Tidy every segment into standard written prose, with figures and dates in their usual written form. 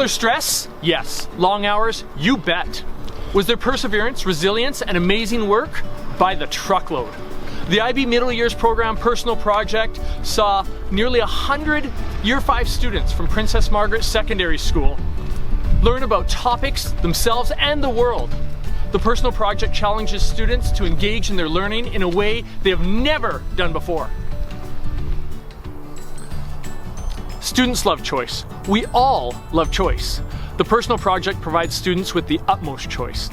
there stress? Yes. Long hours? You bet. Was there perseverance, resilience, and amazing work? By the truckload. The IB Middle Years Program Personal Project saw nearly 100 Year 5 students from Princess Margaret Secondary School learn about topics, themselves, and the world. The Personal Project challenges students to engage in their learning in a way they have never done before. Students love choice. We all love choice. The Personal Project provides students with the utmost choice.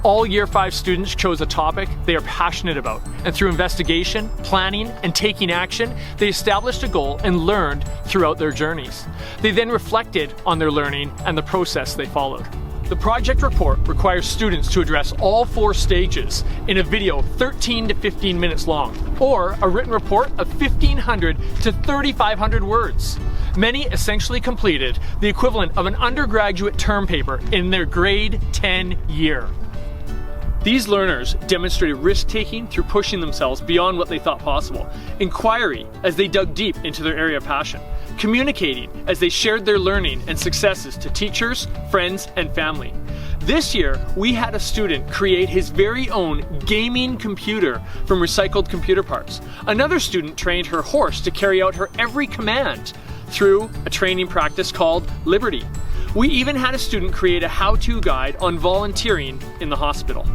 All Year 5 students chose a topic they are passionate about, and through investigation, planning, and taking action, they established a goal and learned throughout their journeys. They then reflected on their learning and the process they followed. The project report requires students to address all 4 stages in a video 13 to 15 minutes long, or a written report of 1,500 to 3,500 words. Many essentially completed the equivalent of an undergraduate term paper in their grade 10 year. These learners demonstrated risk-taking through pushing themselves beyond what they thought possible, inquiry as they dug deep into their area of passion, communicating as they shared their learning and successes to teachers, friends, and family. This year, we had a student create his very own gaming computer from recycled computer parts. Another student trained her horse to carry out her every command through a training practice called Liberty. We even had a student create a how-to guide on volunteering in the hospital.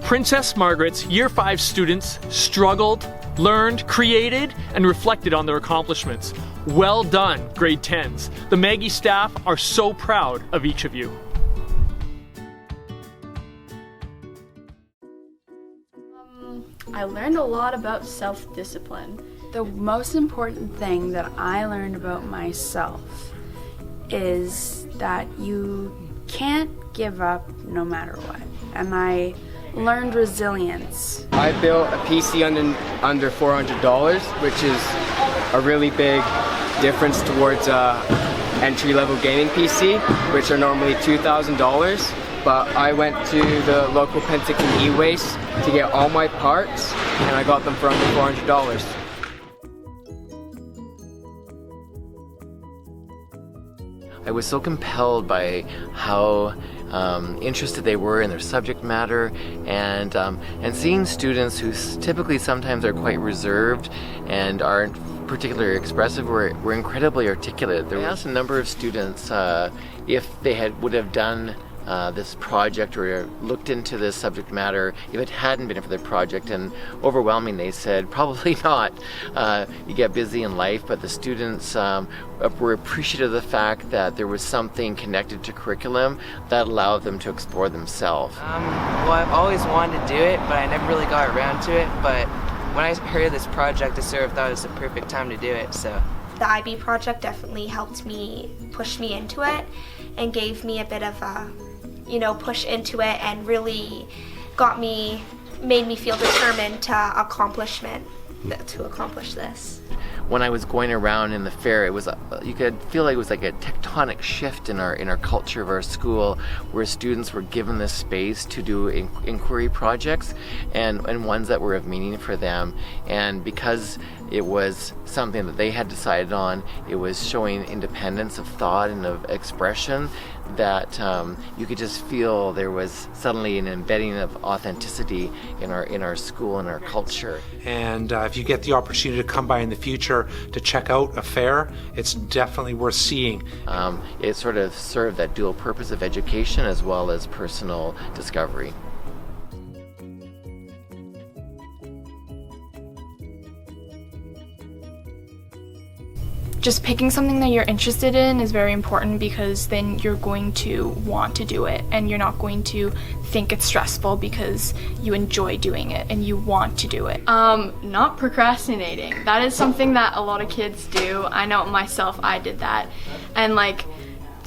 Princess Margaret's Year 5 students struggled, learned, created, and reflected on their accomplishments. Well done, grade 10s. The Maggie staff are so proud of each of you. I learned a lot about self-discipline. The most important thing that I learned about myself is that you can't give up no matter what. And I learned resilience. I built a PC under $400, which is a really big difference towards entry-level gaming PC, which are normally $2,000. But I went to the local Penticton e-waste to get all my parts, and I got them for under $400. I was so compelled by how interested they were in their subject matter, and seeing students who typically sometimes are quite reserved and aren't particularly expressive were incredibly articulate. I asked a number of students if they would have done this project or looked into this subject matter if it hadn't been for the project, and overwhelmingly they said probably not. You get busy in life, but the students were appreciative of the fact that there was something connected to curriculum that allowed them to explore themselves. Well, I've always wanted to do it, but I never really got around to it. But when I heard of this project, I sort of thought it was the perfect time to do it. So the IB project definitely helped me, push me into it, and gave me a bit of a push into it, and really made me feel determined to accomplish this. When I was going around in the fair, it was you could feel like it was like a tectonic shift in our culture of our school, where students were given this space to do inquiry projects and ones that were of meaning for them. And because it was something that they had decided on, it was showing independence of thought and of expression, that you could just feel there was suddenly an embedding of authenticity in our school and our culture. And if you get the opportunity to come by in the future to check out a fair, it's definitely worth seeing. It sort of served that dual purpose of education as well as personal discovery. Just picking something that you're interested in is very important, because then you're going to want to do it, and you're not going to think it's stressful because you enjoy doing it and you want to do it. Not procrastinating. That is something that a lot of kids do. I know myself, I did that. And like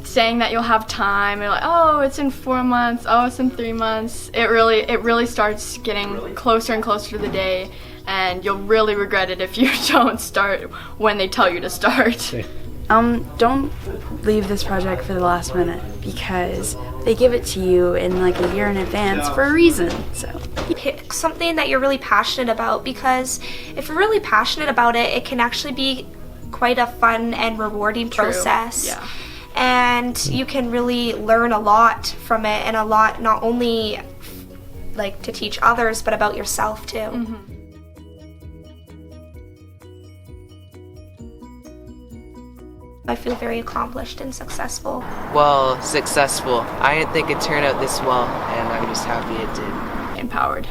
saying that you'll have time, and like, oh, it's in 4 months, oh, it's in 3 months. It really starts getting closer and closer to the day, and you'll really regret it if you don't start when they tell you to start. Don't leave this project for the last minute, because they give it to you in like a year in advance for a reason. So pick something that you're really passionate about, because if you're really passionate about it, it can actually be quite a fun and rewarding True. process. Yeah. And you can really learn a lot from it, and a lot not only like to teach others, but about yourself too. Mm-hmm. I feel very accomplished and successful. Well, successful. I didn't think it'd turn out this well, and I'm just happy it did. Empowered.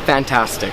Fantastic.